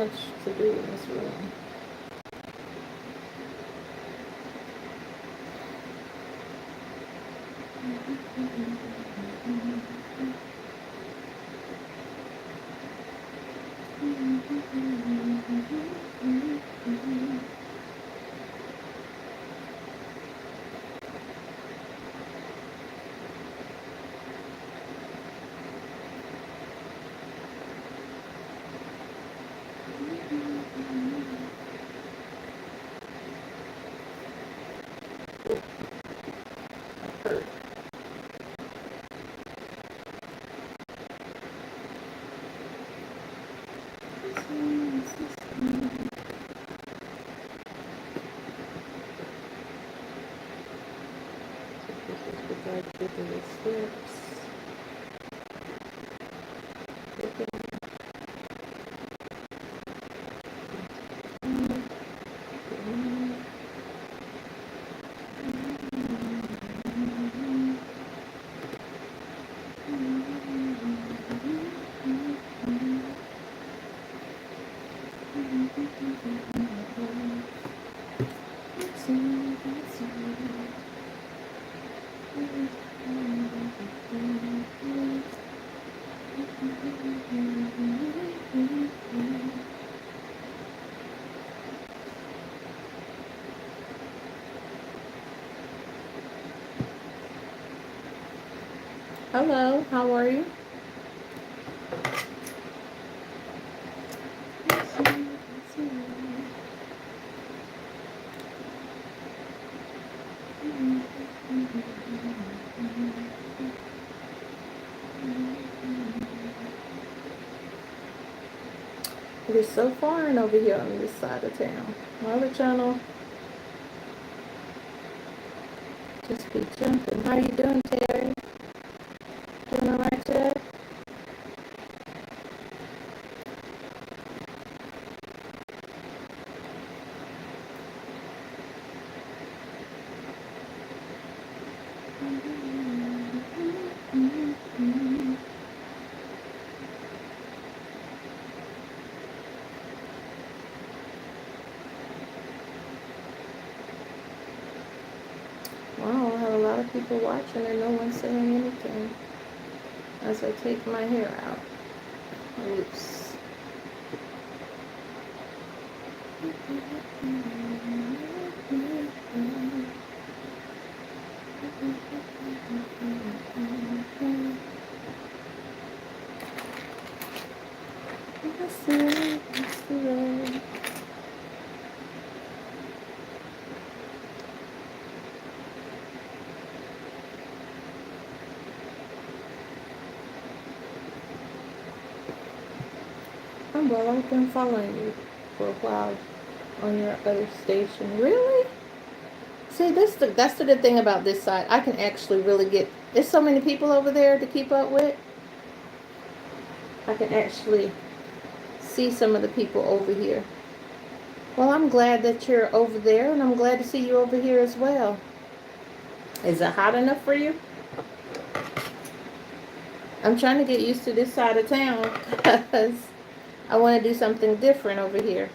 much to do in this room. Hello, how are you? It is so foreign over here on this side of town. My other channel just be jumping. How you doing, Terry? Doing alright, Terry? Wow, I have a lot of people watching and no one's saying anything as I take my hair out. Oops. Well, I've been following you for a while on your other station. Really? See, that's the good thing about this side. I can actually really get. There's so many people over there to keep up with. I can actually see some of the people over here. Well, I'm glad that you're over there, and I'm glad to see you over here as well. Is it hot enough for you? I'm trying to get used to this side of town because I want to do something different over here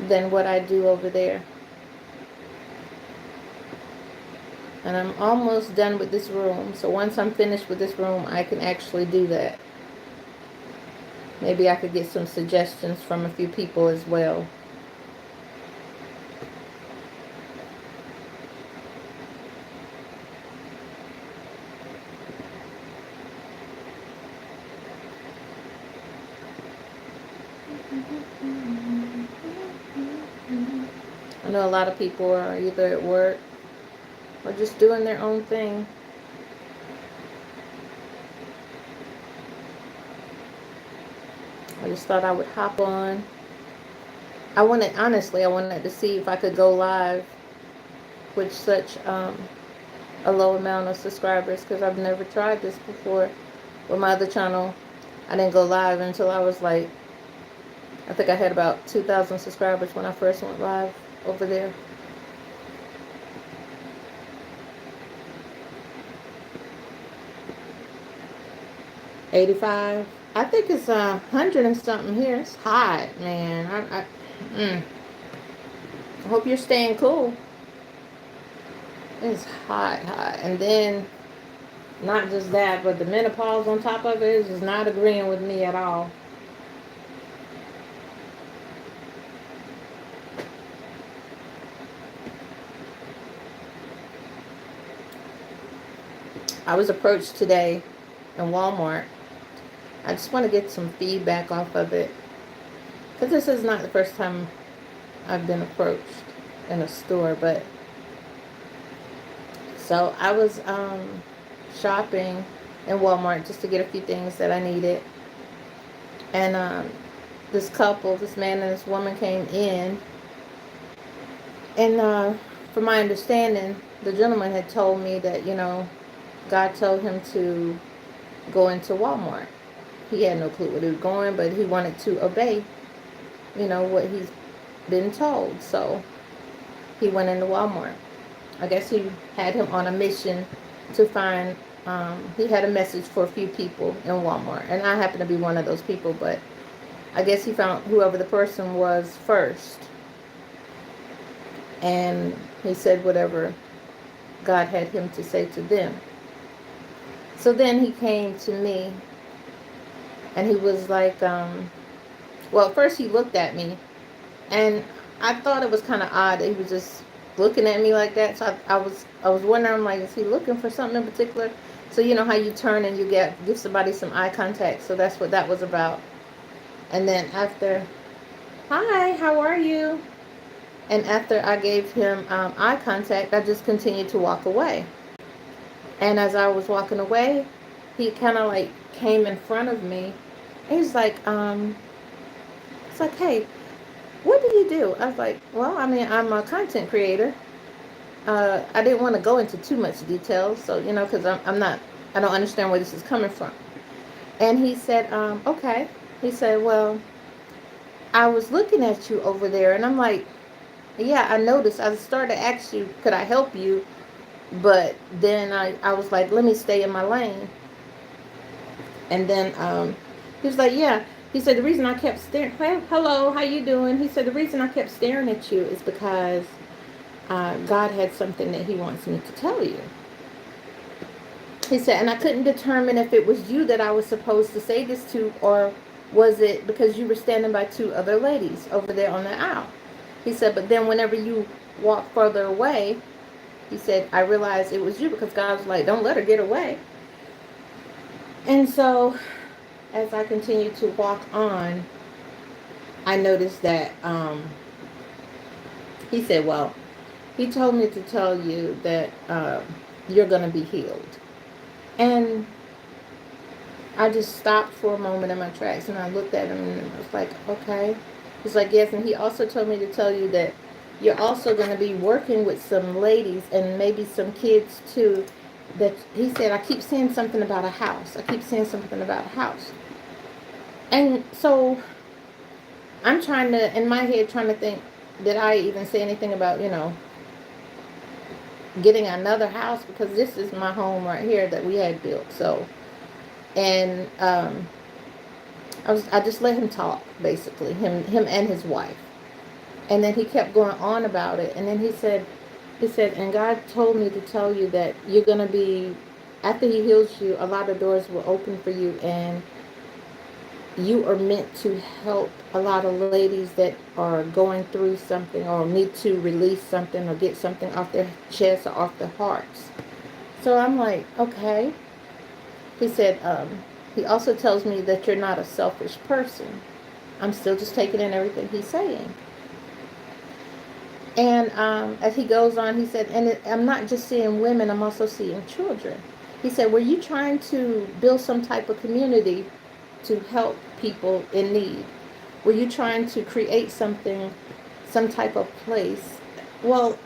than what I do over there. And I'm almost done with this room. So once I'm finished with this room, I can actually do that. Maybe I could get some suggestions from a few people as well. I know a lot of people are either at work or just doing their own thing. I just thought I would hop on. Honestly, I wanted to see if I could go live with such a low amount of subscribers because I've never tried this before. With my other channel, I didn't go live until I was like, I think I had about 2,000 subscribers when I first went live over there. $85. I think it's 100 and something here. It's hot, man. I hope you're staying cool. It's hot, hot. And then, not just that, but the menopause on top of it is just not agreeing with me at all. I was approached today in Walmart. I just want to get some feedback off of it. Because this is not the first time I've been approached in a store. But, so I was shopping in Walmart just to get a few things that I needed. And this couple, this man and this woman came in. And from my understanding, the gentleman had told me that, God told him to go into Walmart. He had no clue where he was going, but he wanted to obey, what he's been told. So he went into Walmart. I guess he had him on a mission to find, he had a message for a few people in Walmart. And I happen to be one of those people, but I guess he found whoever the person was first. And he said whatever God had him to say to them. So then he came to me, and he was like, well, first he looked at me, and I thought it was kind of odd that he was just looking at me like that. So I was wondering, like, is he looking for something in particular? So you know how you turn and you give somebody some eye contact. So that's what that was about. And then after, hi, how are you? And after I gave him eye contact, I just continued to walk away. And as I was walking away, he kind of like came in front of me. And he's like, it's like, hey, what do you do? I was like, well, I mean, I'm a content creator. I didn't want to go into too much detail, so, because I don't understand where this is coming from. And he said, okay. He said, well, I was looking at you over there, and I'm like, yeah, I noticed. I started to ask you, could I help you? But then I was like, let me stay in my lane. And then he was like, yeah. He said, the reason I kept staring, well, hello, how you doing? He said, the reason I kept staring at you is because God had something that he wants me to tell you. He said, and I couldn't determine if it was you that I was supposed to say this to, or was it because you were standing by two other ladies over there on the aisle. He said, but then whenever you walk further away, he said, I realized it was you, because God was like, don't let her get away. And so as I continued to walk on, I noticed that he said, well, he told me to tell you that you're going to be healed. And I just stopped for a moment in my tracks, and I looked at him, and I was like, okay. He's like, yes, and he also told me to tell you that you're also going to be working with some ladies and maybe some kids too. That he said, I keep saying something about a house. I keep saying something about a house. And so I'm trying to, in my head, trying to think, did I even say anything about, getting another house? Because this is my home right here that we had built. So, and I just let him talk, basically, him and his wife. And then he kept going on about it. And then he said, and God told me to tell you that you're going to be, after he heals you, a lot of doors will open for you. And you are meant to help a lot of ladies that are going through something, or need to release something, or get something off their chest or off their hearts. So I'm like, okay. He said, he also tells me that you're not a selfish person. I'm still just taking in everything he's saying. And as he goes on, he said, and I'm not just seeing women, I'm also seeing children. He said, were you trying to build some type of community to help people in need? Were you trying to create something, some type of place? Well,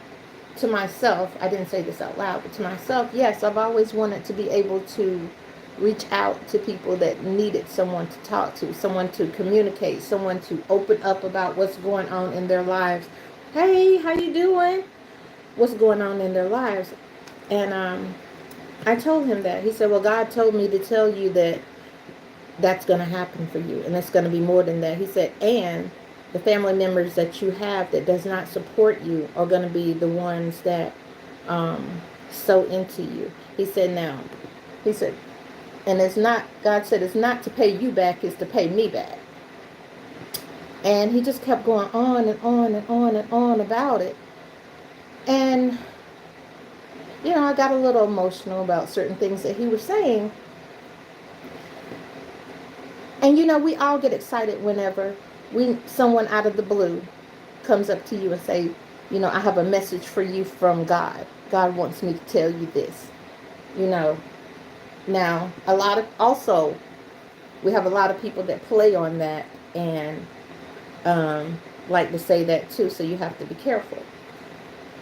to myself, I didn't say this out loud, but to myself, yes, I've always wanted to be able to reach out to people that needed someone to talk to, someone to communicate, someone to open up about what's going on in their lives. Hey, how you doing? What's going on in their lives? And I told him that. He said, well, God told me to tell you that that's going to happen for you, and it's going to be more than that. He said, and the family members that you have that does not support you are going to be the ones that sow into you. He said, now, he said, and it's not, God said, it's not to pay you back, it's to pay me back. And he just kept going on and on and on and on about it. And, I got a little emotional about certain things that he was saying. And, we all get excited whenever someone out of the blue comes up to you and say, I have a message for you from God. God wants me to tell you this. Now, we have a lot of people that play on that and like to say that too, so you have to be careful.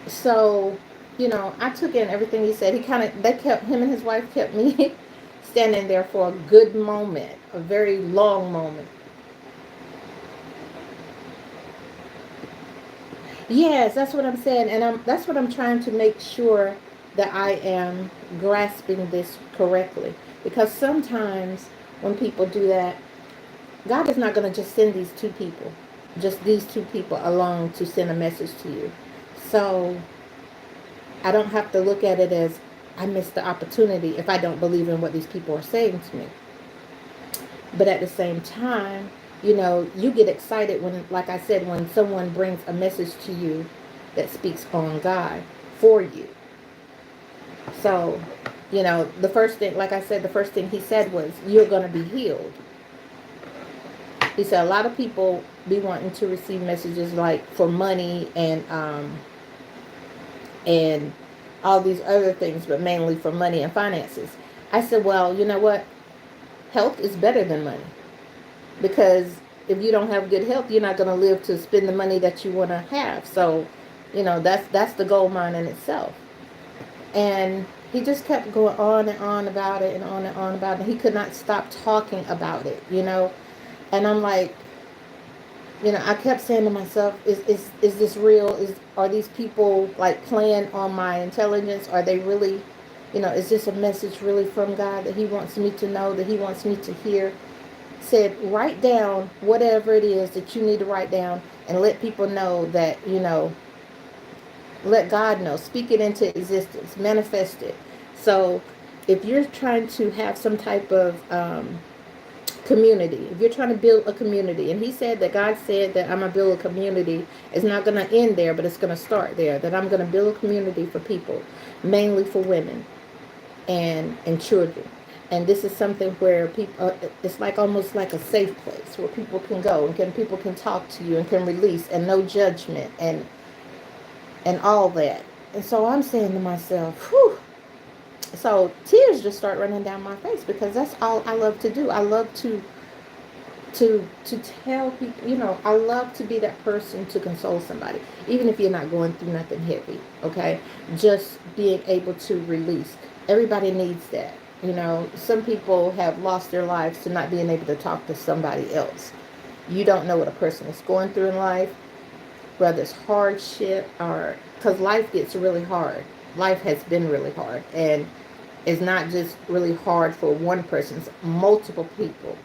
So, I took in everything he said. Him and his wife kept me standing there for a good moment, a very long moment. Yes, that's what I'm saying, and that's what I'm trying to make sure that I am grasping this correctly. Because sometimes when people do that, God is not going to just send these two people along to send a message to you. So I don't have to look at it as I missed the opportunity if I don't believe in what these people are saying to me. But at the same time, you get excited when, like I said, when someone brings a message to you that speaks on God for you. So, the first thing, like I said, the first thing he said was, you're going to be healed. He said a lot of people be wanting to receive messages like for money and all these other things, but mainly for money and finances. I said, well, you know what? Health is better than money. Because if you don't have good health, you're not going to live to spend the money that you want to have. So, that's the gold mine in itself. And he just kept going on and on about it and on and on about it. He could not stop talking about it, And I'm like, I kept saying to myself, is this real? Are these people like playing on my intelligence? Are they really, is this a message really from God that he wants me to know, that he wants me to hear? Said, write down whatever it is that you need to write down and let people know that, let God know, speak it into existence, manifest it. So if you're trying to have some type of community, if you're trying to build a community, and he said that God said that I'm going to build a community, it's not going to end there, but it's going to start there, that I'm going to build a community for people, mainly for women and children. And this is something where people, it's like almost like a safe place where people can go and people can talk to you and can release and no judgment and all that. And so I'm saying to myself, whew. So tears just start running down my face because that's all I love to do. I love to tell people, I love to be that person to console somebody, even if you're not going through nothing heavy, okay? Just being able to release. Everybody needs that. Some people have lost their lives to not being able to talk to somebody else. You don't know what a person is going through in life, whether it's hardship or, because life gets really hard. Life has been really hard, and it's not just really hard for one person, it's multiple people.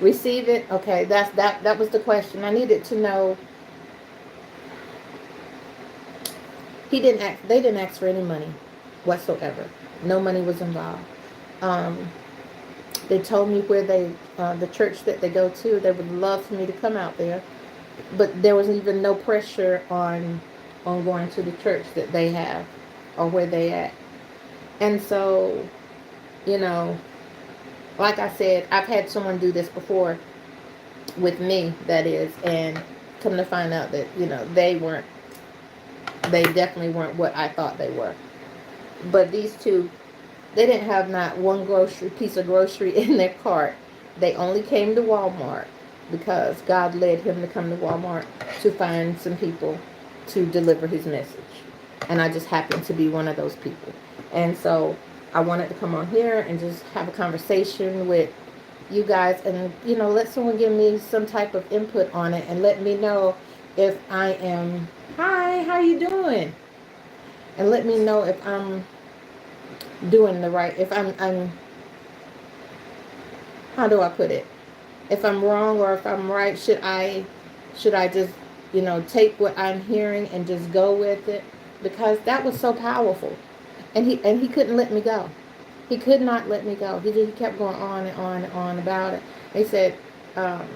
Receive it? Okay, that was the question. I needed to know. They didn't ask for any money whatsoever. No money was involved. They told me where the church that they go to, they would love for me to come out there, but there was even no pressure on going to the church that they have or where they at. And so, like I said, I've had someone do this before with me, that is, and come to find out that, they definitely weren't what I thought they were. But these two, they didn't have not one piece of grocery in their cart. They only came to Walmart because God led him to come to Walmart to find some people to deliver his message. And I just happened to be one of those people. And so I wanted to come on here and just have a conversation with you guys and, let someone give me some type of input on it and let me know if I am, hi, how you doing? And let me know if I'm doing the right, if I'm how do I put it? If I'm wrong or if I'm right, should I just, take what I'm hearing and just go with it? Because that was so powerful. And he couldn't let me go. He could not let me go. He kept going on and on and on about it. He said, um,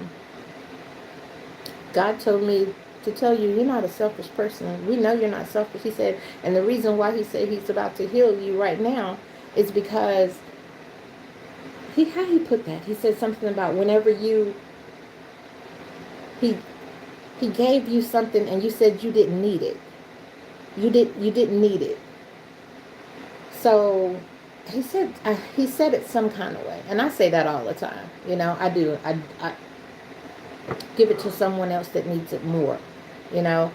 God told me to tell you, you're not a selfish person. We know you're not selfish. He said, and the reason why he said he's about to heal you right now is because how he put that? He said something about whenever he he gave you something and you said you didn't need it. You didn't need it. So he said it some kind of way, and I say that all the time. I do. I give it to someone else that needs it more. You know,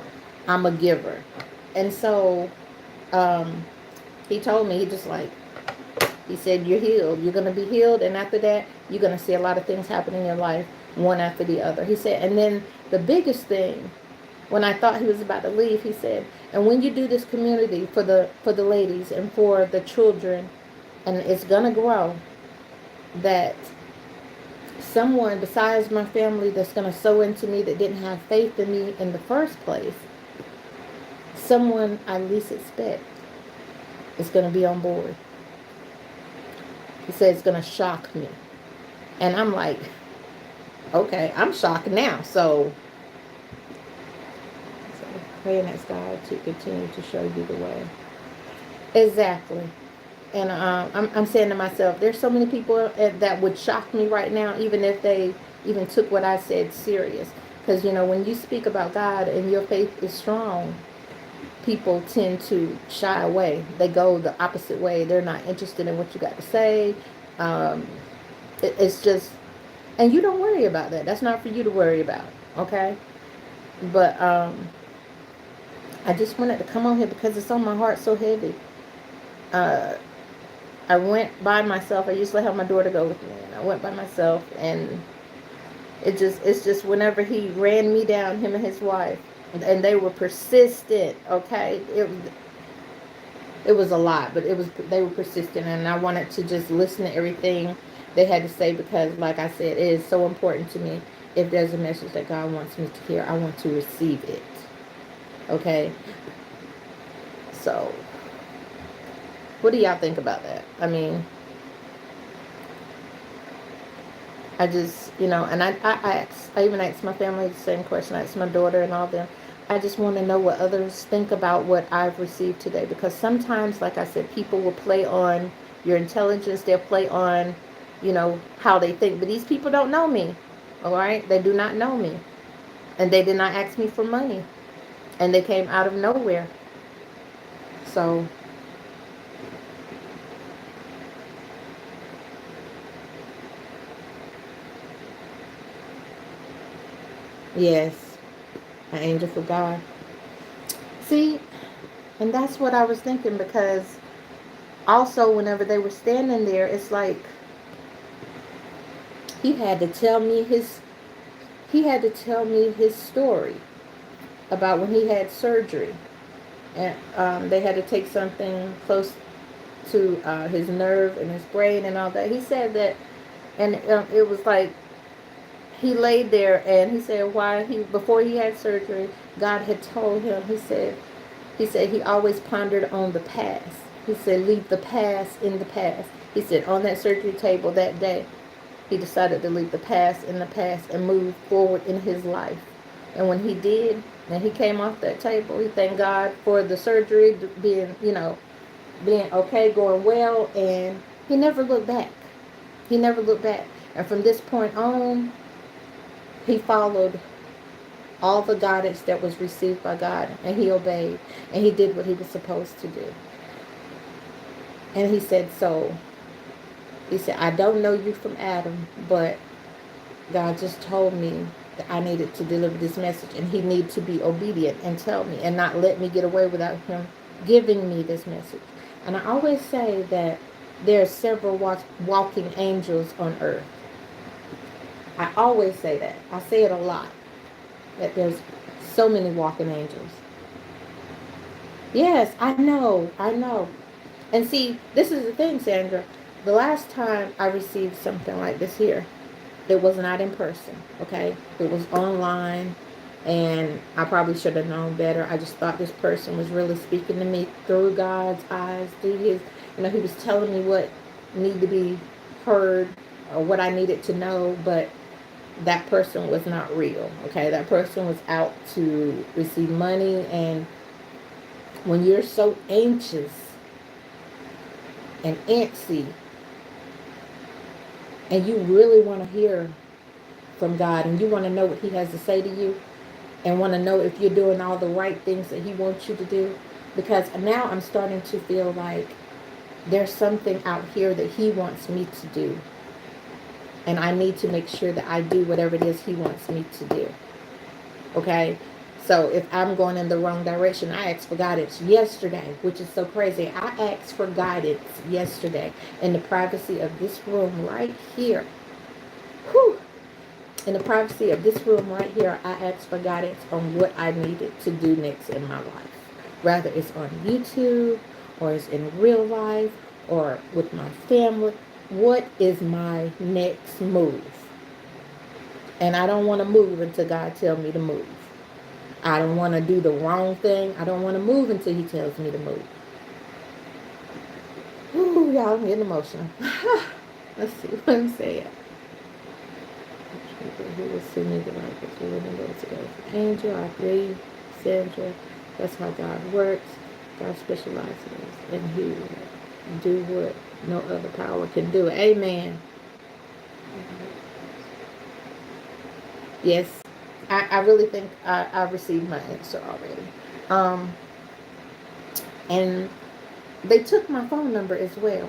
I'm a giver, and so um, he told me, he said, you're healed. You're gonna be healed, and after that, you're gonna see a lot of things happen in your life, one after the other. He said, and then the biggest thing, when I thought he was about to leave, he said, and when you do this community for the ladies and for the children, and it's gonna grow, that someone besides my family that's gonna sow into me that didn't have faith in me in the first place, someone I least expect is gonna be on board. He said it's gonna shock me, and I'm like, okay, I'm shocked now. So pray and ask God to continue to show you the way. Exactly. And I'm saying to myself, there's so many people that would shock me right now, even if they even took what I said serious. Because, when you speak about God and your faith is strong, people tend to shy away. They go the opposite way. They're not interested in what you got to say. It's just, and you don't worry about that. That's not for you to worry about, okay? But I just wanted to come on here because it's on my heart so heavy. I went by myself. I usually have my daughter go with me, and I went by myself, and it's just whenever he ran me down, him and his wife, and they were persistent. Okay, it was a lot, but they were persistent, and I wanted to just listen to everything they had to say because, like I said, it is so important to me. If there's a message that God wants me to hear, I want to receive it. Okay, so. What do y'all think about that? I mean, I just, and I even asked my family the same question. I asked my daughter and all of them. I just want to know what others think about what I've received today. Because sometimes, like I said, people will play on your intelligence. They'll play on, how they think. But these people don't know me. All right? They do not know me. And they did not ask me for money. And they came out of nowhere. So... yes, an angel for God. See, and that's what I was thinking because also whenever they were standing there, it's like he had to tell me his story about when he had surgery, and they had to take something close to his nerve and his brain and all that. He said that, and it was like. He laid there and he said before he had surgery, God had told him, he said he always pondered on the past. He said, leave the past in the past. He said on that surgery table that day, he decided to leave the past in the past and move forward in his life. And when he did, and he came off that table, he thanked God for the surgery being okay, going well, and he never looked back. He never looked back. And from this point on, he followed all the guidance that was received by God, and he obeyed, and he did what he was supposed to do. And he said, I don't know you from Adam, but God just told me that I needed to deliver this message, and he needed to be obedient and tell me, and not let me get away without him giving me this message. And I always say that there are several walking angels on earth. I always say that. I say it a lot. That there's so many walking angels. Yes, I know. And see, this is the thing, Sandra. The last time I received something like this here, It was not in person, okay? It was online, and I probably should have known better. I just thought this person was really speaking to me through God's eyes, through his, he was telling me what needed to be heard or what I needed to know, but that person was not real, okay? That person was out to receive money, and when you're so anxious and antsy and you really want to hear from God and you want to know what he has to say to you and want to know if you're doing all the right things that he wants you to do, because now I'm starting to feel like there's something out here that he wants me to do, and I need to make sure that I do whatever it is he wants me to do. Okay? So if I'm going in the wrong direction, I asked for guidance yesterday, which is so crazy. I asked for guidance yesterday in the privacy of this room right here. Whew. In the privacy of this room right here, I asked for guidance on what I needed to do next in my life. Whether it's on YouTube, or it's in real life, or with my family. What is my next move? And I don't want to move until God tells me to move. I don't want to do the wrong thing. I don't want to move until he tells me to move. Ooh, y'all, I'm getting emotional. Let's see what I'm saying. Who will see me the right place? We wouldn't go together. Angel, I agree. Sandra, that's how God works. God specializes and he will do what no other power can do. Amen. Yes, I really think I received my answer already. And they took my phone number as well.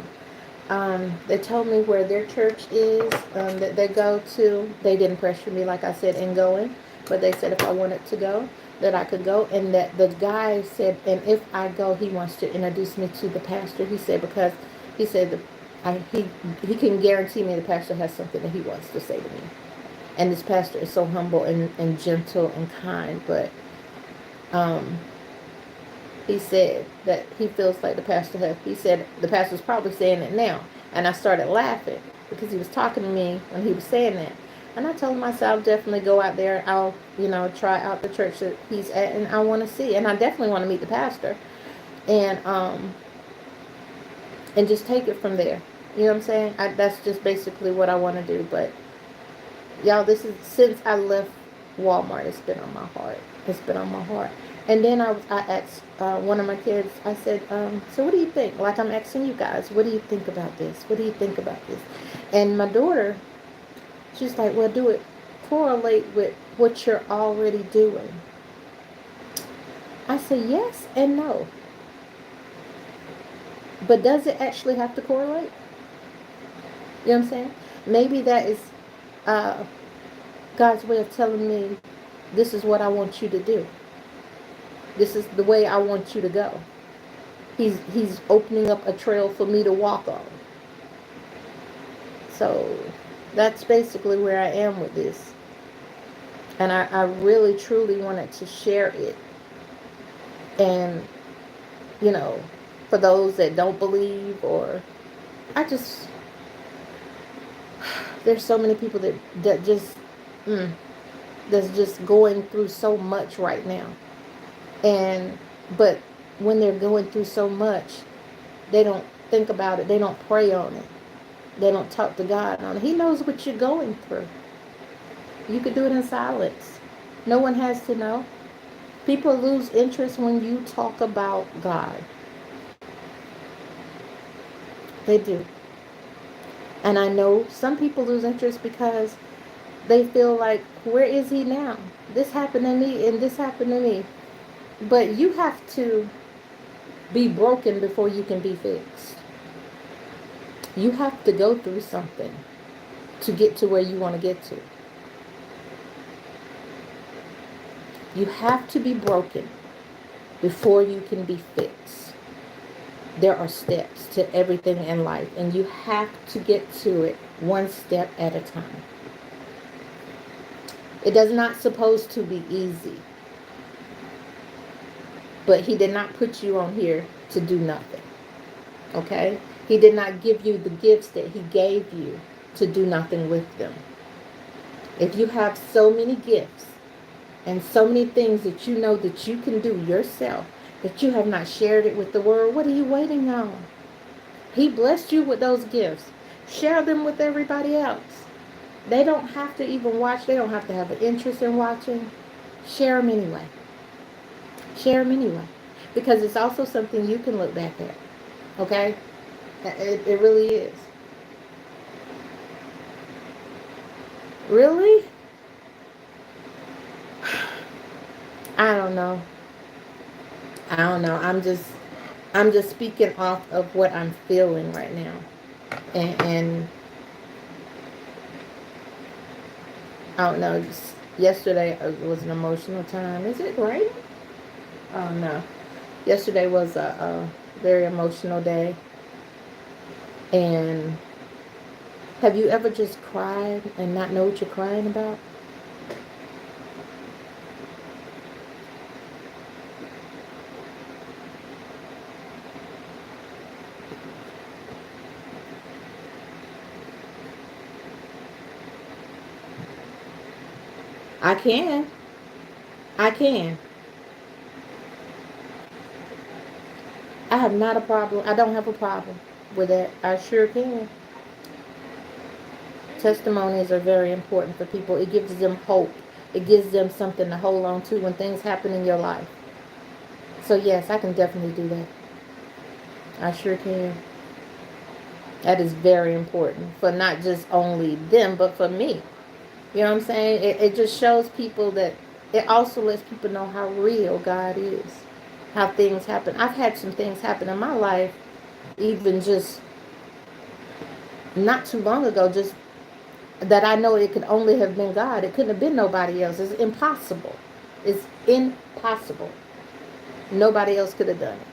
They told me where their church is that they go to. They didn't pressure me, like I said, in going, but they said if I wanted to go, that I could go, and that the guy said, and if I go, he wants to introduce me to the pastor. He said because he said he can guarantee me the pastor has something that he wants to say to me, and this pastor is so humble and gentle and kind, but he said that he feels like the pastor has, he said the pastor's probably saying it now. And I started laughing because he was talking to me when he was saying that. And I told myself, I'll definitely go out there. I'll, try out the church that he's at, and I want to see. And I definitely want to meet the pastor. And just take it from there. You know what I'm saying? That's just basically what I want to do. But y'all, this is, since I left Walmart, it's been on my heart. It's been on my heart. And then I asked one of my kids, I said, so what do you think? Like I'm asking you guys, what do you think about this? What do you think about this? And my daughter, she's like, well, do it correlate with what you're already doing? I said, yes and no. But does it actually have to correlate? You know what I'm saying? Maybe that is God's way of telling me, this is what I want you to do. This is the way I want you to go. He's opening up a trail for me to walk on. So that's basically where I am with this. And I really, truly wanted to share it. And, for those that don't believe, or there's so many people that just, that's just going through so much right now. But when they're going through so much, they don't think about it. They don't pray on it. They don't talk to God on it. He knows what you're going through. You could do it in silence. No one has to know. People lose interest when you talk about God. They do. And I know some people lose interest because they feel like, where is he now? This happened to me and this happened to me. But you have to be broken before you can be fixed. You have to go through something to get to where you want to get to. You have to be broken before you can be fixed. There are steps to everything in life, and you have to get to it one step at a time. It is not supposed to be easy. But he did not put you on here to do nothing. Okay? He did not give you the gifts that he gave you to do nothing with them. If you have so many gifts and so many things that you know that you can do yourself, that you have not shared it with the world, what are you waiting on? He blessed you with those gifts. Share them with everybody else. They don't have to even watch. They don't have to have an interest in watching. Share them anyway. Share them anyway. Because it's also something you can look back at. Okay? It really is. Really? I don't know. I don't know. I'm just speaking off of what I'm feeling right now. And I don't know. Just yesterday was an emotional time. Is it right? Oh no. Yesterday was a very emotional day. And have you ever just cried and not know what you're crying about? I can. I can. I have not a problem. I don't have a problem with that. I sure can. Testimonies are very important for people. It gives them hope. It gives them something to hold on to when things happen in your life. So yes, I can definitely do that. I sure can. That is very important for not just only them, but for me. You know what I'm saying? It just shows people that it also lets people know how real God is, how things happen. I've had some things happen in my life, even just not too long ago, just that I know it could only have been God. It couldn't have been nobody else. It's impossible. It's impossible. Nobody else could have done it.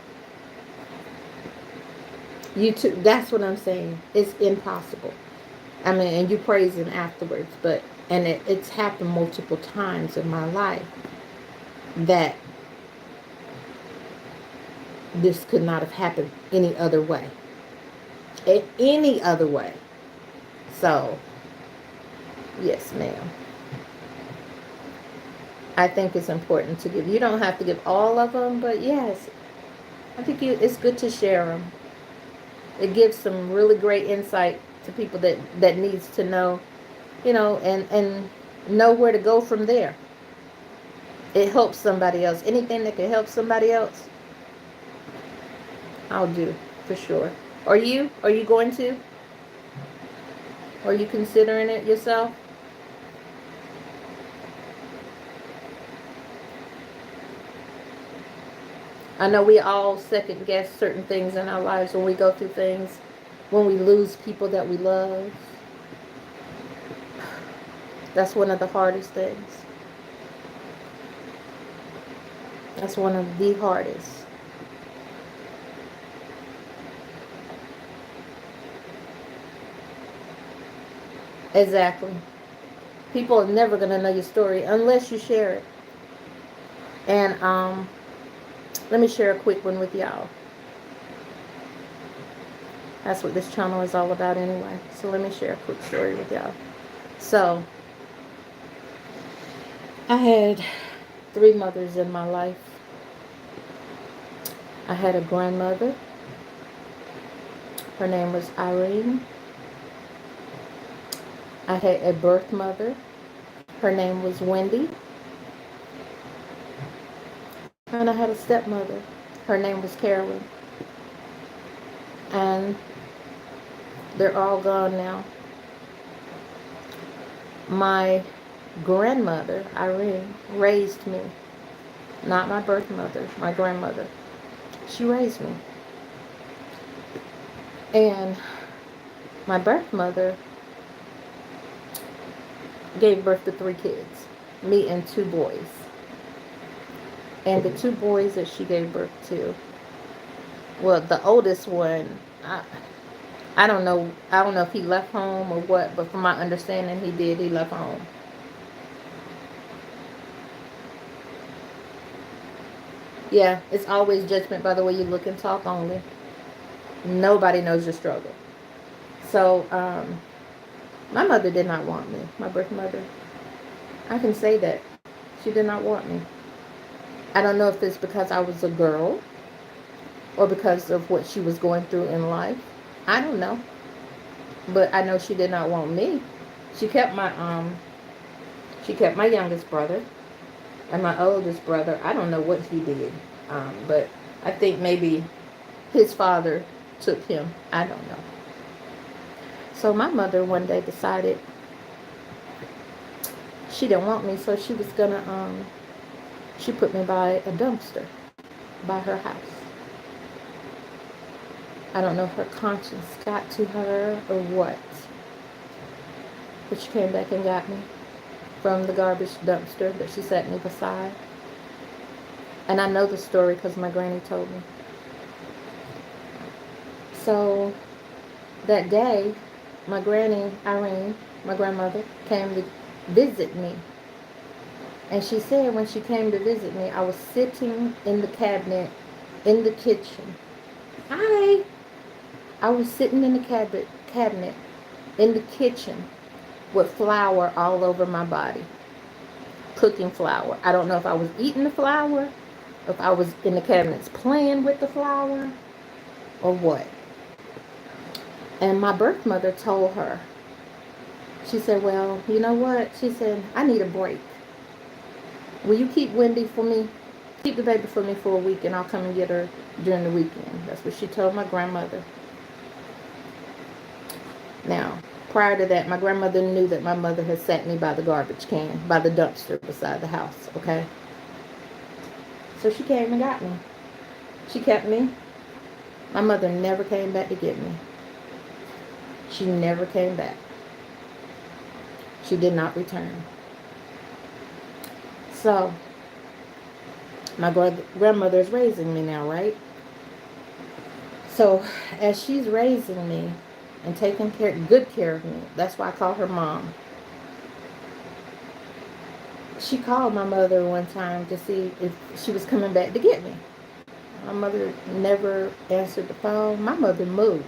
You too. That's what I'm saying. It's impossible. I mean, and you praise him afterwards, but and it's happened multiple times in my life that this could not have happened any other way. Any other way. So, yes, ma'am. I think it's important to give. You don't have to give all of them, but yes, I think it's good to share them. It gives some really great insight to people that needs to know, and know where to go from there. It helps somebody else. Anything that can help somebody else, I'll do for sure. Are you? Are you going to? Are you considering it yourself? I know we all second guess certain things in our lives when we go through things, when we lose people that we love. That's one of the hardest things. That's one of the hardest. Exactly. People are never going to know your story unless you share it. And let me share a quick one with y'all. That's what this channel is all about anyway. So let me share a quick story with y'all. So, I had 3 mothers in my life. I had a grandmother. Her name was Irene. I had a birth mother. Her name was Wendy. And I had a stepmother. Her name was Carolyn. And they're all gone now. My grandmother, Irene, raised me. Not my birth mother, my grandmother. She raised me. And my birth mother gave birth to 3 kids, me and 2 boys. And the 2 boys that she gave birth to, well, the oldest one, I don't know. I don't know if he left home or what, but from my understanding, he did. He left home. Yeah, it's always judgment by the way you look and talk only. Nobody knows your struggle. So, my mother did not want me, my birth mother. I can say that. She did not want me. I don't know if it's because I was a girl or because of what she was going through in life. I don't know. But I know she did not want me. She kept my youngest brother and my oldest brother. I don't know what he did. But I think maybe his father took him. I don't know. So my mother one day decided she didn't want me, so she was gonna she put me by a dumpster by her house. I don't know if her conscience got to her or what, but she came back and got me from the garbage dumpster that she sat me beside. And I know the story because my granny told me. So that day, my granny, Irene, my grandmother, came to visit me. And she said when she came to visit me, I was sitting in the cabinet in the kitchen. Hi! I was sitting in the cabinet in the kitchen with flour all over my body. Cooking flour. I don't know if I was eating the flour, if I was in the cabinets playing with the flour, or what. And my birth mother told her, she said, well, you know what? She said, I need a break. Will you keep Wendy for me? Keep the baby for me for a week and I'll come and get her during the weekend. That's what she told my grandmother. Now, prior to that, my grandmother knew that my mother had sat me by the garbage can, by the dumpster beside the house, okay? So she came and got me. She kept me. My mother never came back to get me. She never came back. She did not return. So, my grandmother is raising me now, right? So, as she's raising me and taking good care of me, that's why I call her mom. She called my mother one time to see if she was coming back to get me. My mother never answered the phone. My mother moved.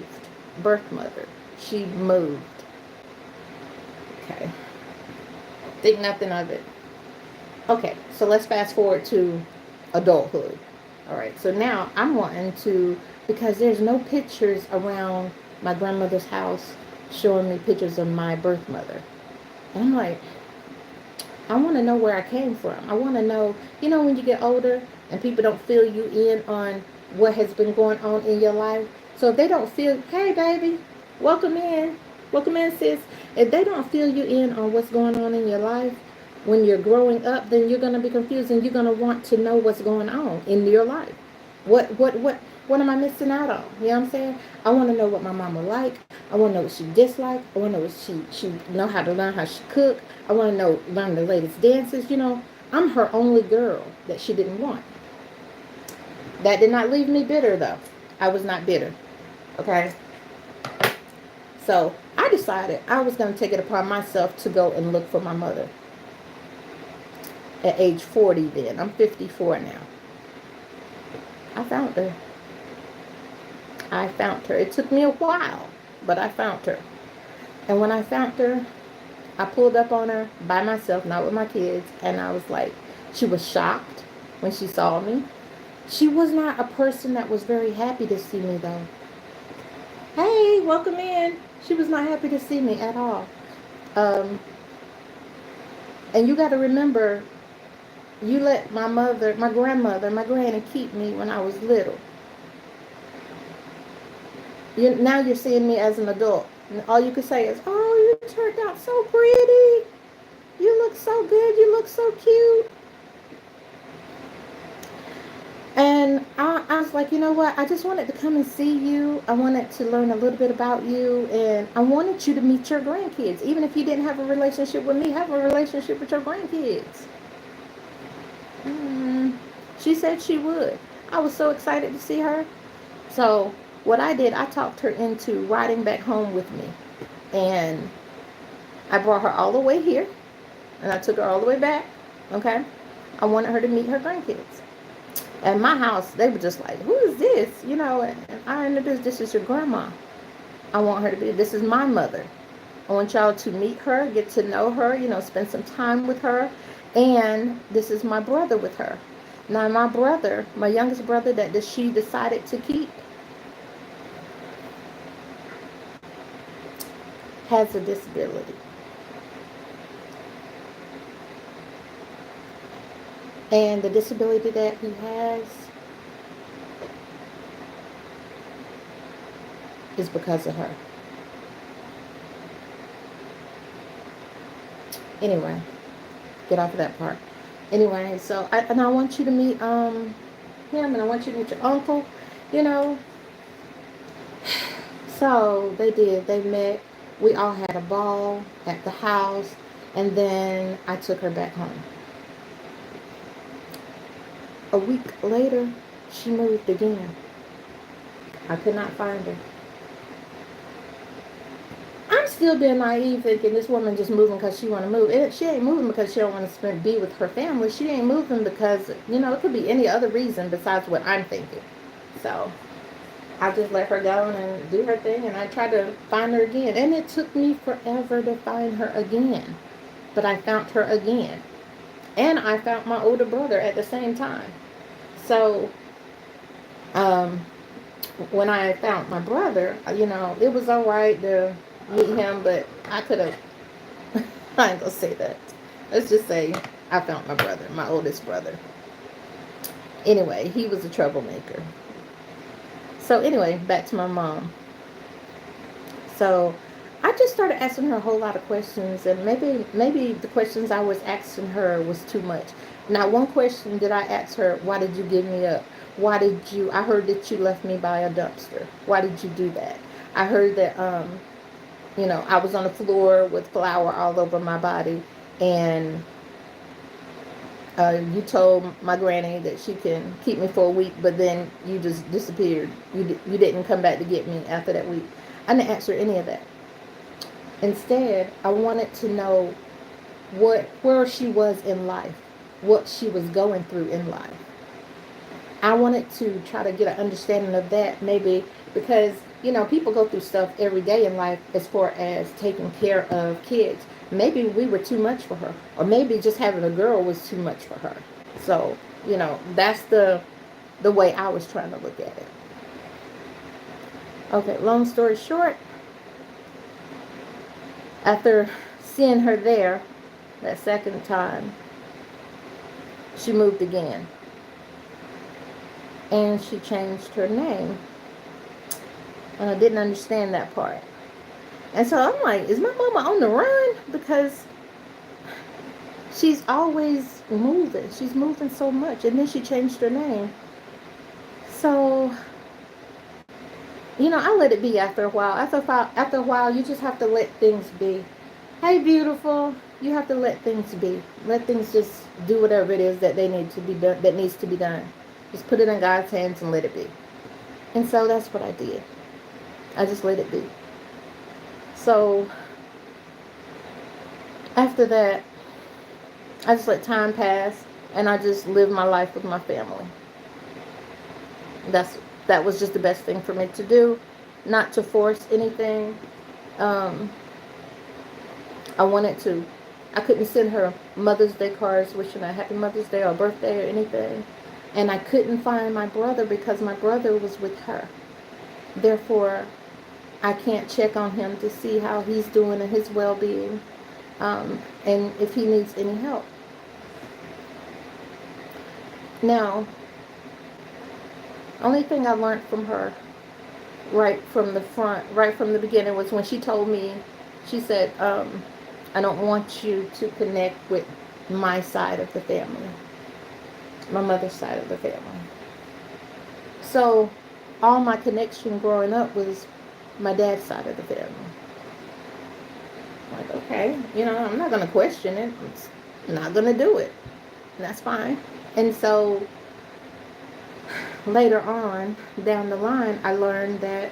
Birth mother. She moved. Okay. Think nothing of it. Okay, so let's fast forward to adulthood. All right, so now I'm wanting to, because there's no pictures around my grandmother's house showing me pictures of my birth mother. And I'm like, I want to know where I came from. I want to know, you know, when you get older and people don't fill you in on what has been going on in your life. So if they don't feel, hey, baby, welcome in, sis. If they don't fill you in on what's going on in your life, when you're growing up, then you're going to be confused and you're going to want to know what's going on in your life. What am I missing out on? You know what I'm saying? I want to know what my mama like. I want to know what she disliked. I want to know what she know how to learn how she cook. I want to learn the latest dances. You know, I'm her only girl that she didn't want. That did not leave me bitter, though. I was not bitter. Okay? So I decided I was going to take it upon myself to go and look for my mother. At age 40 then. I'm 54 now. I found her. It took me a while, but I found her. And when I found her, I pulled up on her by myself, not with my kids, and I was like, she was shocked when she saw me. She was not a person that was very happy to see me, though. Hey, welcome in. She was not happy to see me at all. And you got to remember, you let my mother, my grandmother, my granny keep me when I was little. Now you're seeing me as an adult. And all you can say is, oh, you turned out so pretty. You look so good. You look so cute. And I was like, you know what? I just wanted to come and see you. I wanted to learn a little bit about you. And I wanted you to meet your grandkids. Even if you didn't have a relationship with me, have a relationship with your grandkids. She said she would. I was so excited to see her. So what I did, I talked her into riding back home with me. And I brought her all the way here. And I took her all the way back. Okay? I wanted her to meet her grandkids. At my house, they were just like, who is this? You know, and I introduced, this is your grandma. I want her to be, this is my mother. I want y'all to meet her, get to know her, spend some time with her. And this is my brother with her. Now, my brother, my youngest brother that she decided to keep, has a disability. And the disability that he has is because of her. Anyway, get off of that part. Anyway, so I want you to meet him, and I want you to meet your uncle. You know, so they did. They met. We all had a ball at the house, and then I took her back home. A week later, she moved again. I could not find her. I'm still being naive, thinking this woman just moving because she want to move. She ain't moving because she don't want to be with her family. She ain't moving because, it could be any other reason besides what I'm thinking. So I just let her go and do her thing, and I tried to find her again. And it took me forever to find her again. But I found her again. And I found my older brother at the same time. So, when I found my brother, it was all right to meet him, but I could have, I ain't gonna say that. Let's just say I found my brother, my oldest brother. Anyway, he was a troublemaker. So anyway, back to my mom. So I just started asking her a whole lot of questions, and maybe the questions I was asking her was too much. Now, one question did I ask her: why did you give me up? I heard that you left me by a dumpster. Why did you do that? I heard that, I was on the floor with flour all over my body, and you told my granny that she can keep me for a week, but then you just disappeared. You didn't come back to get me after that week. I didn't answer any of that. Instead, I wanted to know where she was in life, what she was going through in life. I wanted to try to get an understanding of that, maybe because, people go through stuff every day in life as far as taking care of kids. Maybe we were too much for her, or maybe just having a girl was too much for her. So, that's the way I was trying to look at it. Okay, long story short, after seeing her there that second time, she moved again. And she changed her name. And I didn't understand that part. And so I'm like, is my mama on the run? Because she's always moving. She's moving so much. And then she changed her name. So, I let it be after a while. After a while, you just have to let things be. Hey, beautiful. You have to let things be. Let things just do whatever it is that they need to be done. That needs to be done. Just put it in God's hands and let it be. And so that's what I did. I just let it be. So after that, I just let time pass, and I just lived my life with my family. That was just the best thing for me to do, not to force anything. I couldn't send her Mother's Day cards wishing her Happy Mother's Day or birthday or anything. And I couldn't find my brother because my brother was with her. Therefore, I can't check on him to see how he's doing and his well-being, and if he needs any help. Now, only thing I learned from her right from the beginning was when she told me, she said, I don't want you to connect with my side of the family, my mother's side of the family. So all my connection growing up was my dad's side of the family. Like, okay, I'm not going to question it. I'm not going to do it. And that's fine. And so later on down the line, I learned that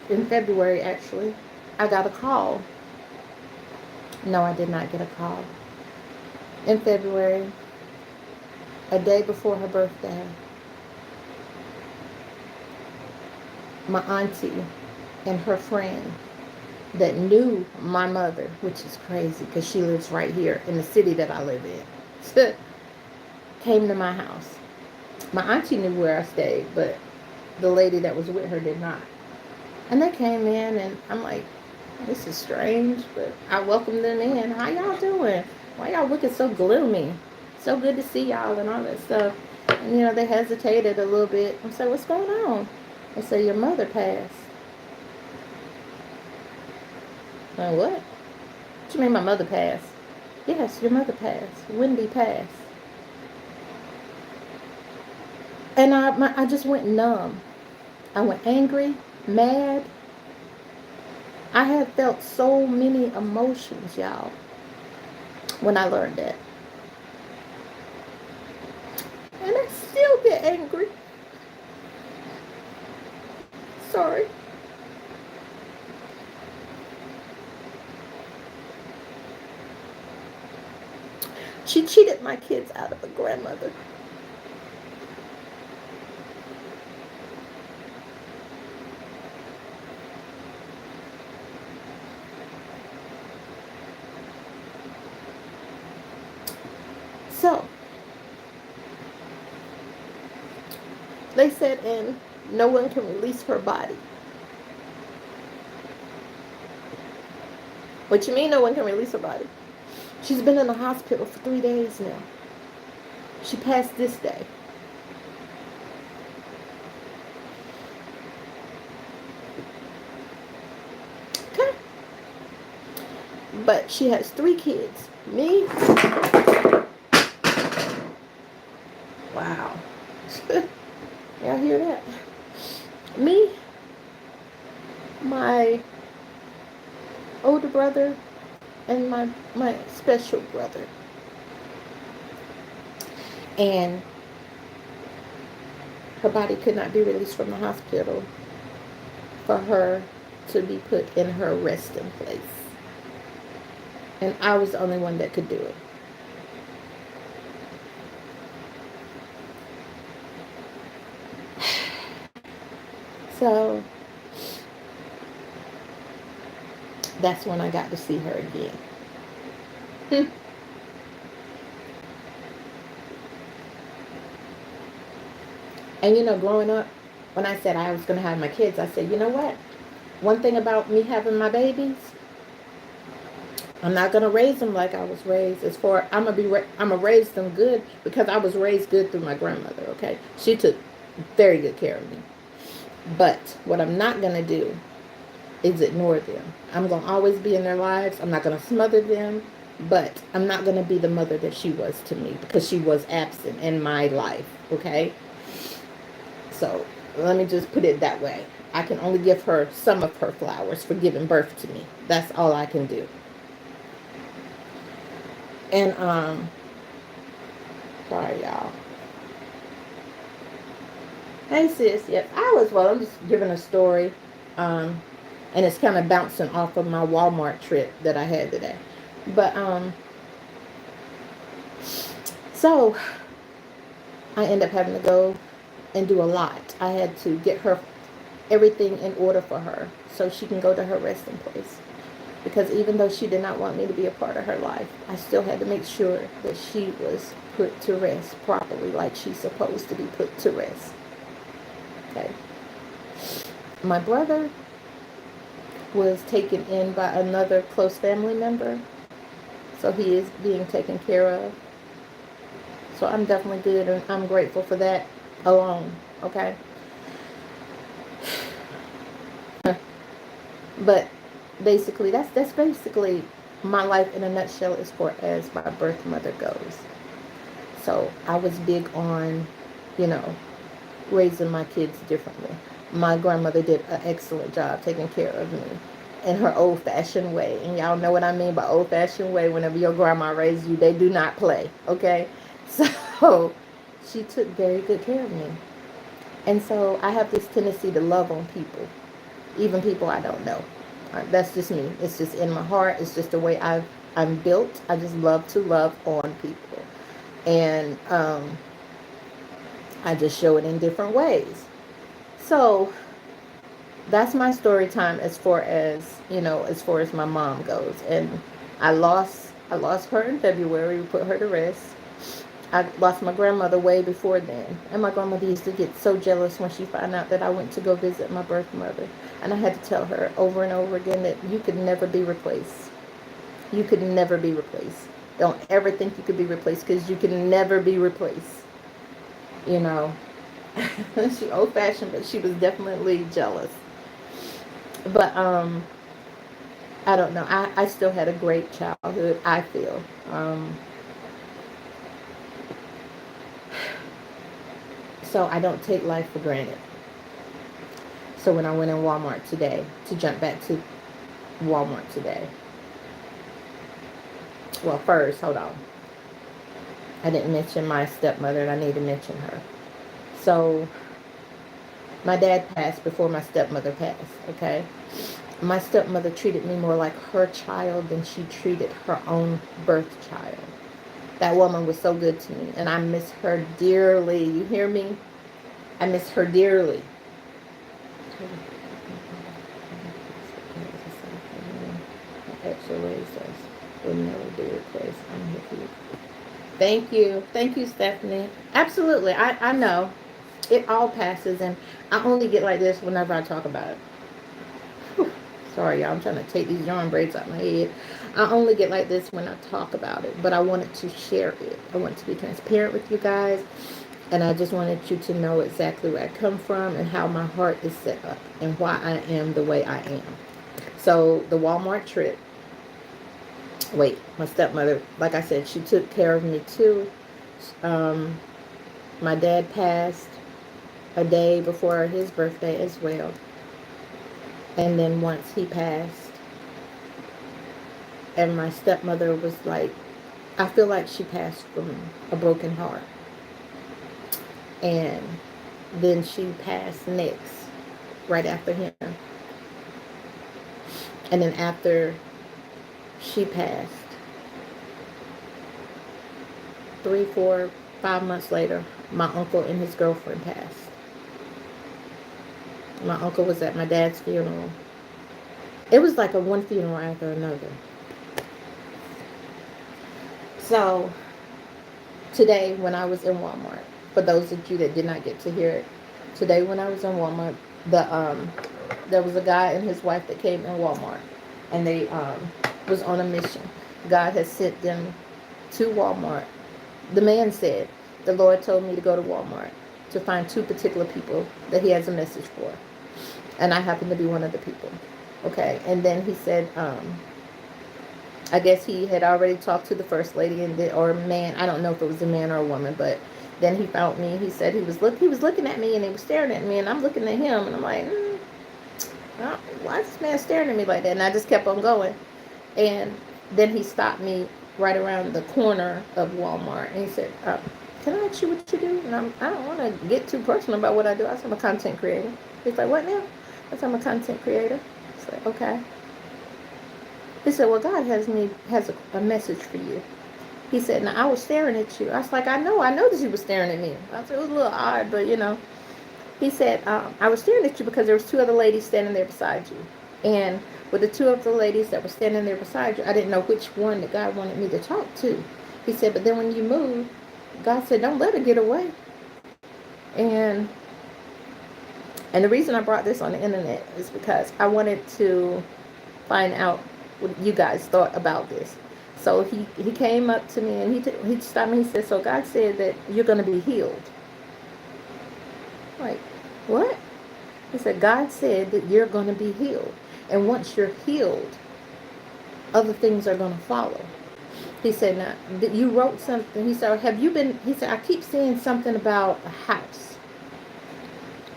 in February, actually, I got a call. No, I did not get a call. In February, a day before her birthday, my auntie and her friend that knew my mother, which is crazy because she lives right here in the city that I live in, came to my house. My auntie knew where I stayed, but the lady that was with her did not. And they came in, and I'm like, this is strange, but I welcomed them in. How y'all doing? Why y'all looking so gloomy? So good to see y'all and all that stuff. And, they hesitated a little bit. I said, what's going on? They said, your mother passed. I'm like, what? What you mean my mother passed? Yes, your mother passed. Wendy passed. And I just went numb. I went angry, mad. I had felt so many emotions, y'all, when I learned that. And I still get angry. Sorry. She cheated my kids out of a grandmother. So, they said, and no one can release her body. What you mean no one can release her body? She's been in the hospital for 3 days now. She passed this day. Okay. But she has 3 kids. Me. Wow. Y'all hear that? Me, my older brother, and my special brother. And her body could not be released from the hospital for her to be put in her resting place. And I was the only one that could do it. So that's when I got to see her again. And growing up, when I said I was going to have my kids, I said, you know what? One thing about me having my babies, I'm not gonna raise them like I was raised. I'm gonna raise them good because I was raised good through my grandmother. Okay, she took very good care of me. But what I'm not gonna do is ignore them. I'm gonna always be in their lives. I'm not gonna smother them, but I'm not gonna be the mother that she was to me because she was absent in my life. Okay, so let me just put it that way. I can only give her some of her flowers for giving birth to me. That's all I can do. And sorry y'all. Hey sis, yes, I was well. I'm just giving a story, and it's kind of bouncing off of my Walmart trip that I had today. But so I end up having to go and do a lot. I had to get her everything in order for her so she can go to her resting place. Because even though she did not want me to be a part of her life, I still had to make sure that she was put to rest properly, like she's supposed to be put to rest. Okay. My brother was taken in by another close family member, so he is being taken care of. So I'm definitely good, and I'm grateful for that alone. Okay. But basically, that's basically my life in a nutshell as far as my birth mother goes. So I was big on, you know, raising my kids differently. My grandmother did an excellent job taking care of me in her old-fashioned way. And y'all know what I mean by old-fashioned way. Whenever your grandma raised you, they do not play, okay? So she took very good care of me. And so I have this tendency to love on people, even people I don't know. That's just me. It's just in my heart. It's just the way I'm built. I just love to love on people. And I just show it in different ways. So that's my story time as far as, as far as my mom goes. And I lost her in February. We put her to rest. I lost my grandmother way before then. And my grandmother used to get so jealous when she found out that I went to go visit my birth mother. And I had to tell her over and over again that you could never be replaced. You could never be replaced. Don't ever think you could be replaced, because you can never be replaced. You know, she old fashioned, but she was definitely jealous. But I don't know. I still had a great childhood, I feel. So I don't take life for granted. So when I went in Walmart today, to jump back to Walmart today, well, first, hold on. I didn't mention my stepmother, and I need to mention her. So my dad passed before my stepmother passed, okay? My stepmother treated me more like her child than she treated her own birth child. That woman was so good to me, and I miss her dearly. You hear me? I miss her dearly. Extra raise us will never be replaced. I'm here for you. Thank you. Thank you, Stephanie. Absolutely. I know. It all passes, and I only get like this whenever I talk about it. Whew. Sorry, y'all. I'm trying to take these yarn braids out my head. I only get like this when I talk about it, but I wanted to share it. I want to be transparent with you guys, and I just wanted you to know exactly where I come from and how my heart is set up and why I am the way I am. So the Walmart trip. Wait, my stepmother, like I said, she took care of me too. My dad passed a day before his birthday as well. And then once he passed, and my stepmother was like, I feel like she passed from a broken heart. And then she passed next, right after him. And then after she passed, 3, 4, 5 months later, my uncle and his girlfriend passed. My uncle was at my dad's funeral. It was like a one funeral after another. So today when I was in Walmart, for those of you that did not get to hear it, today when I was in Walmart, there was a guy and his wife that came in Walmart, and they was on a mission. God has sent them to Walmart. The man said, the Lord told me to go to Walmart to find 2 particular people that he has a message for. And I happen to be one of the people. Okay. And then he said, I guess he had already talked to the first lady or man. I don't know if it was a man or a woman, but then he found me. He said he was looking at me, and he was staring at me, and I'm looking at him, and I'm like, why is this man staring at me like that? And I just kept on going. And then he stopped me right around the corner of Walmart, and he said, can I ask you what you do? And I don't want to get too personal about what I do. I said, I'm a content creator. He's like, what now? I said, I'm a content creator. He's like, okay. He said, well, God has a message for you. He said, now I was staring at you. I was like, I know that you were staring at me. I said, it was a little odd, but He said, I was staring at you because there was 2 other ladies standing there beside you. And with the 2 other ladies that were standing there beside you, I didn't know which one that God wanted me to talk to. He said, but then when you moved, God said, don't let her get away. And the reason I brought this on the internet is because I wanted to find out what you guys thought about this. So he came up to me, and he stopped me. He said, so God said that you're going to be healed. Like, what? He said, God said that you're going to be healed. And once you're healed, other things are going to follow. He said, now, you wrote something. He said, he said, I keep seeing something about a house.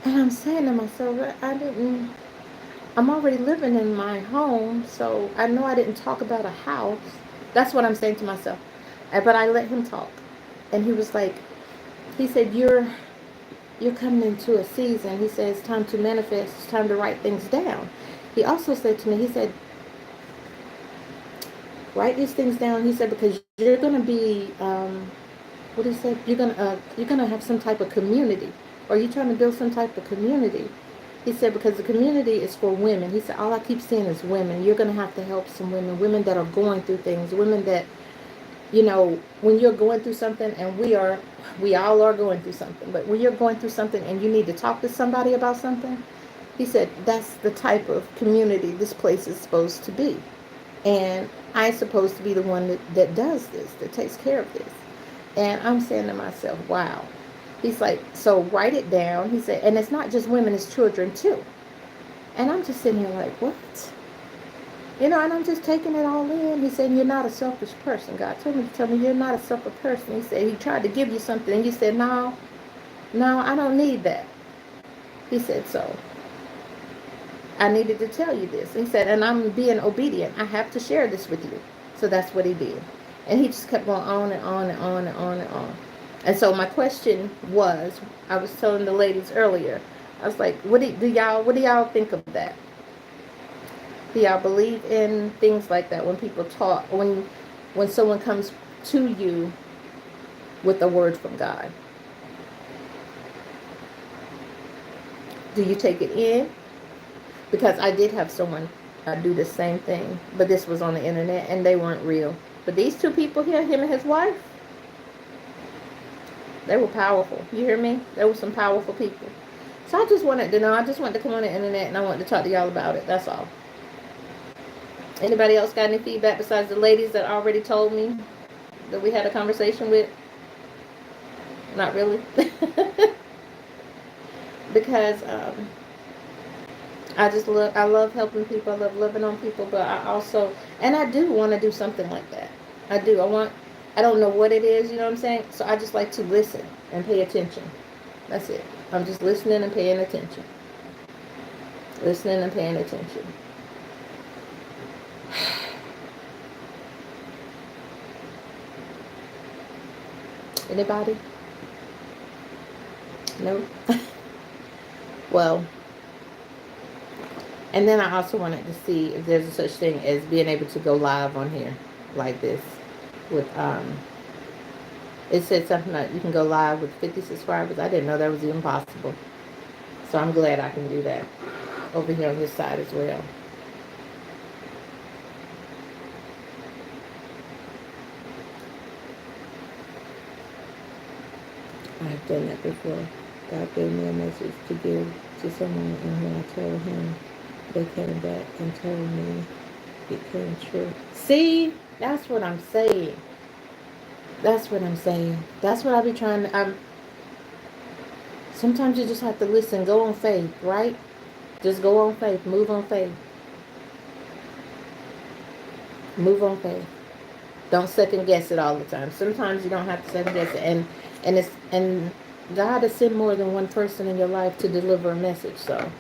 And I'm saying to myself, I'm already living in my home, so I know I didn't talk about a house. That's what I'm saying to myself. But I let him talk. And he was like, he said, you're coming into a season. He said, it's time to manifest. It's time to write things down. He also said to me, he said, write these things down. He said, because you're going to be, what he said, you're going to have some type of community. Or you're trying to build some type of community. He said, because the community is for women. He said, all I keep seeing is women. You're going to have to help some women that are going through things, women that, when you're going through something, and we all are going through something, but when you're going through something and you need to talk to somebody about something, he said, that's the type of community this place is supposed to be. And I'm supposed to be the one that does this, that takes care of this. And I'm saying to myself, wow. He's like, so write it down. He said, and it's not just women, it's children too. And I'm just sitting here like, what? And I'm just taking it all in. He said, you're not a selfish person. God told me to tell me you're not a selfish person. He said, he tried to give you something, and you said, no, I don't need that. He said, so I needed to tell you this. He said, and I'm being obedient. I have to share this with you. So that's what he did. And he just kept going on and on and on and on and on. And so my question was, I was telling the ladies earlier, I was like, what do y'all think of that? Do y'all believe in things like that when people talk, when someone comes to you with a word from God? Do you take it in? Because I did have someone do the same thing, but this was on the internet and they weren't real. But these two people here, him and his wife, they were powerful. You hear me? There were some powerful people. So I just wanted to know. I just wanted to come on the internet and I wanted to talk to y'all about it. That's all. Anybody else got any feedback besides the ladies that already told me that we had a conversation with? Not really. Because I love helping people. I love living on people. But I do want to do something like that. I do. I don't know what it is, you know what I'm saying? So I just like to listen and pay attention. That's it. I'm just listening and paying attention. Listening and paying attention. Anybody? No? Well, and then I also wanted to see if there's a such thing as being able to go live on here like this with it said something like you can go live with 50 subscribers. I didn't know that was even possible. So I'm glad I can do that over here on this side as well. I've done that before. God gave me a message to give to someone, and when I told him, they came back and told me it came true. See, that's what I'm saying. That's what I'm saying. That's what I be trying to. Sometimes you just have to listen. Go on faith, right? Just go on faith. Move on faith. Move on faith. Don't second guess it all the time. Sometimes you don't have to second guess it, and God has sent more than one person in your life to deliver a message. So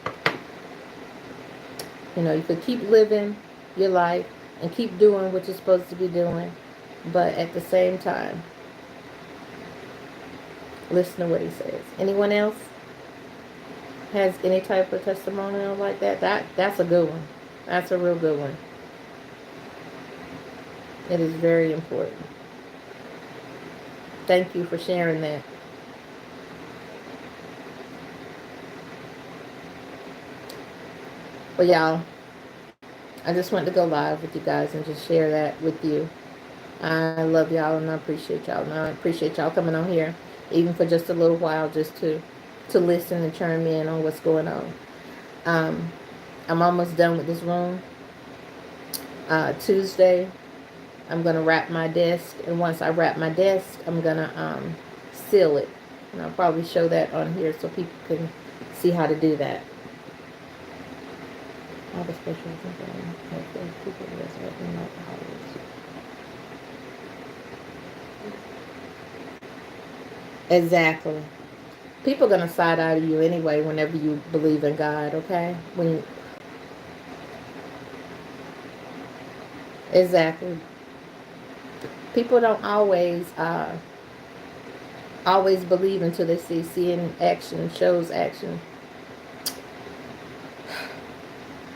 you could keep living your life and keep doing what you're supposed to be doing, but at the same time, listen to what he says. Anyone else has any type of testimonial like that? That's a good one. That's a real good one. It is very important. Thank you for sharing that. Well, y'all, I just wanted to go live with you guys and just share that with you. I love y'all and I appreciate y'all. And I appreciate y'all coming on here, even for just a little while, just to listen and chime in on what's going on. I'm almost done with this room. Tuesday, I'm going to wrap my desk. And once I wrap my desk, I'm going to seal it. And I'll probably show that on here so people can see how to do that. All the special people resurrecting like the holidays. Exactly. People are going to side eye to you anyway whenever you believe in God, okay? Exactly. People don't always believe until they see in action, shows action.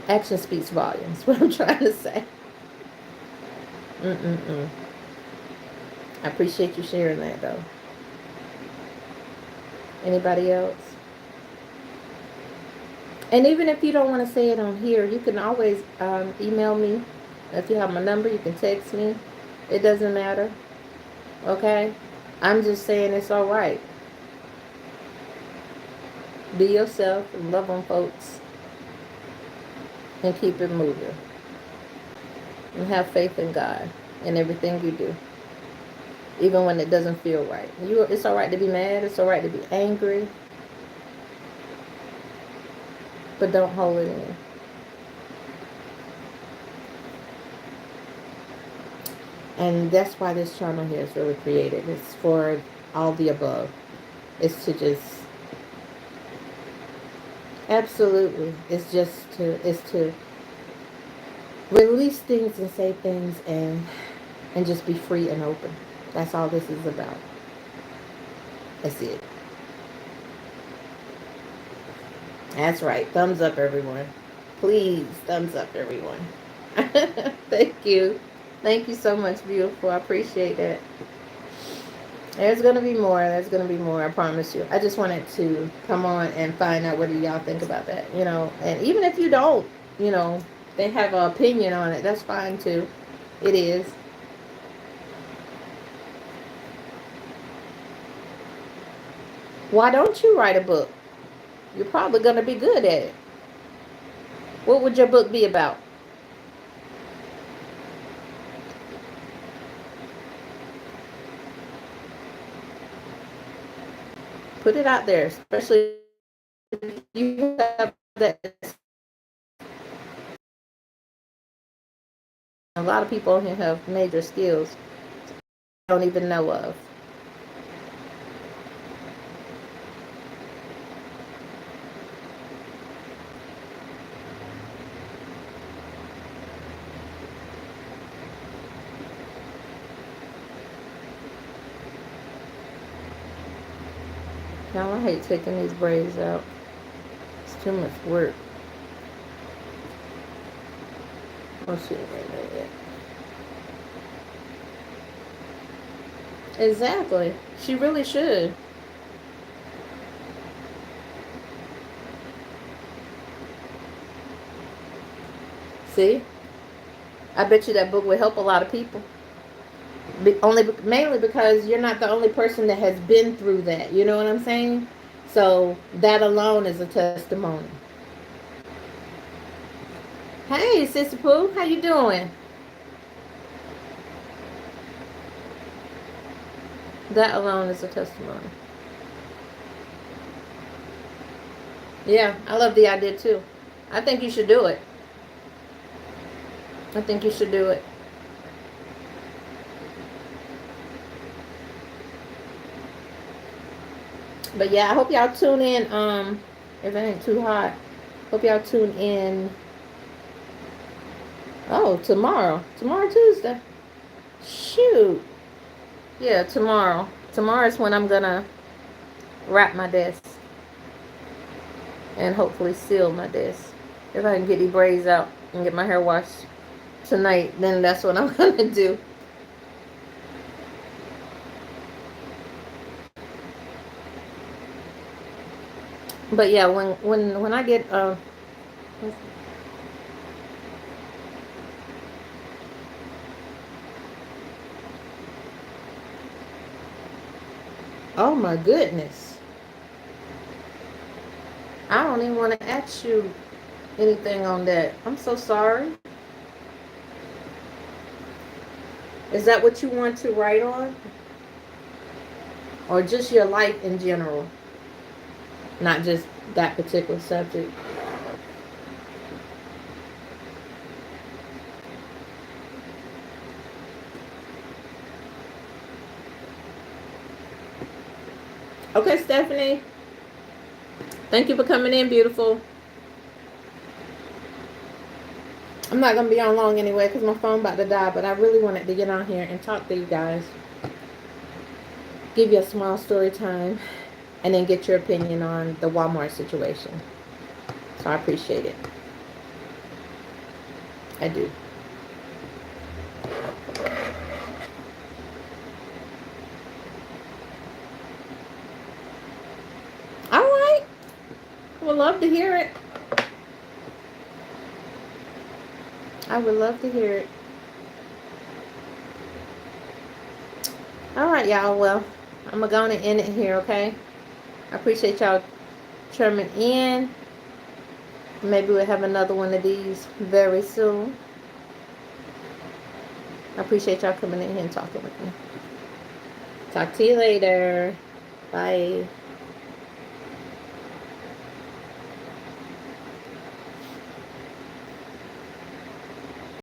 Action speaks volumes, what I'm trying to say. I appreciate you sharing that, though. Anybody else? And even if you don't want to say it on here, you can always email me. If you have my number, you can text me. It doesn't matter. Okay? I'm just saying it's all right. Be yourself and love on folks and keep it moving. And have faith in God in everything you do. Even when it doesn't feel right. It's all right to be mad. It's all right to be angry. But don't hold it in. And that's why this channel here is really created. It's for all the above. It's to just absolutely. It's to release things and say things and just be free and open. That's all this is about. That's it. That's right. Thumbs up, everyone. Please, thumbs up, everyone. Thank you. Thank you so much, beautiful. I appreciate that. There's going to be more. There's going to be more. I promise you. I just wanted to come on and find out what do y'all think about that, And even if you don't, they have an opinion on it. That's fine, too. It is. Why don't you write a book? You're probably going to be good at it. What would your book be about? Put it out there, especially if you have that. A lot of people here have major skills I don't even know of. Now I hate taking these braids out. It's too much work. Oh shit, wait. Exactly. She really should. See? I bet you that book would help a lot of people. Mainly because you're not the only person that has been through that. You know what I'm saying? So that alone is a testimony. Hey, Sister Pooh, how you doing? That alone is a testimony. Yeah, I love the idea too. I think you should do it. I think you should do it. But yeah, I hope y'all tune in. If it ain't too hot, hope y'all tune in. Oh, tomorrow. Tomorrow, Tuesday. Shoot. Yeah, tomorrow. Tomorrow is when I'm gonna wrap my desk and hopefully seal my desk. If I can get these braids out and get my hair washed tonight, then that's what I'm gonna do. But yeah, when I get oh my goodness, I don't even want to ask you anything on that. I'm so sorry. Is that what you want to write on, or just your life in general, not just that particular subject? Okay, Stephanie. Thank you for coming in, beautiful. I'm not going to be on long anyway because my phone about to die, but I really wanted to get on here and talk to you guys. Give you a small story time and then get your opinion on the Walmart situation. So I appreciate it. I do. All right. Would love to hear it. I would love to hear it. All right, y'all. Well, I'm going to end it here, okay? I appreciate y'all chiming in. Maybe we'll have another one of these very soon. I appreciate y'all coming in here and talking with me. Talk to you later. Bye.